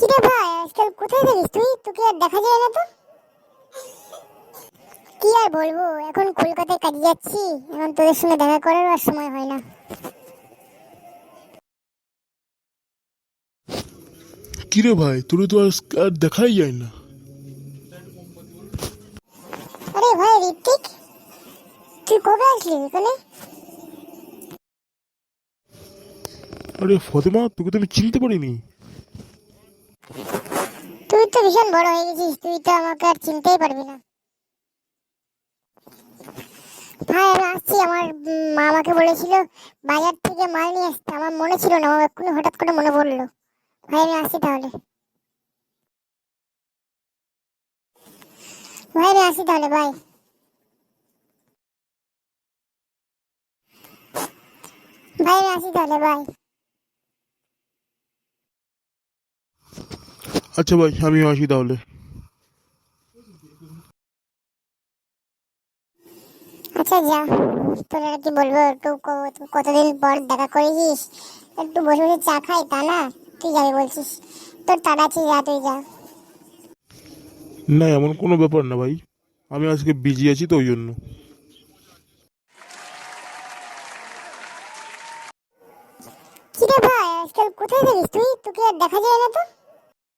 কিরে ভাই, আজকাল কোথায় থাকিস তুই? তোকে আর দেখা যায় না তো। কি আর বলবো, এখন কলকাতায় কাজে যাচ্ছি। এখন তোদের সঙ্গে দেখা করার আর সময় হয় না। কিরে ভাই, তোর তো আর দেখাই যায় না। আরে ভাই ঋত্বিক, তুই কবে আসলি এখানে? আরে ফতেমা, তোকে তো আমি চিনতে পারিনি। তুই তো ভীষণ বড় হয়ে গেছিস, তুই তো আমাকে আর চিনতেই পারবি না। ভাই আমি আসছি। আমার মা আমাকে বলেছিল বাজার থেকে মাল নিয়ে আসতে। আমার মনে ছিল না, আমার এক্ষুনি হঠাৎ করে মনে পড়লো। ভাই আমি আসছি তাহলে। ভাই আমি আসছি তাহলে ভাই। ভাই আমি আসছি তাহলে ভাই। আচ্ছা ভাই, আমিও আসি তাহলে। আচ্ছা যা, তোর আর কি বলবো। একটু কতদিন পর দেখা করেছিস, একটু বসে বসে চা খাই তা না? তুই যাবি বলছিস? তোর তাড়া আছে, যা তুই যা। না, এমন কোনো ব্যাপার না ভাই। আমি আজকে বিজি আছি তো, ওই জন্য। কিরে ভাই, আজকাল কোথায় থাকিস তুই? তোকে আর দেখা যায় না তো।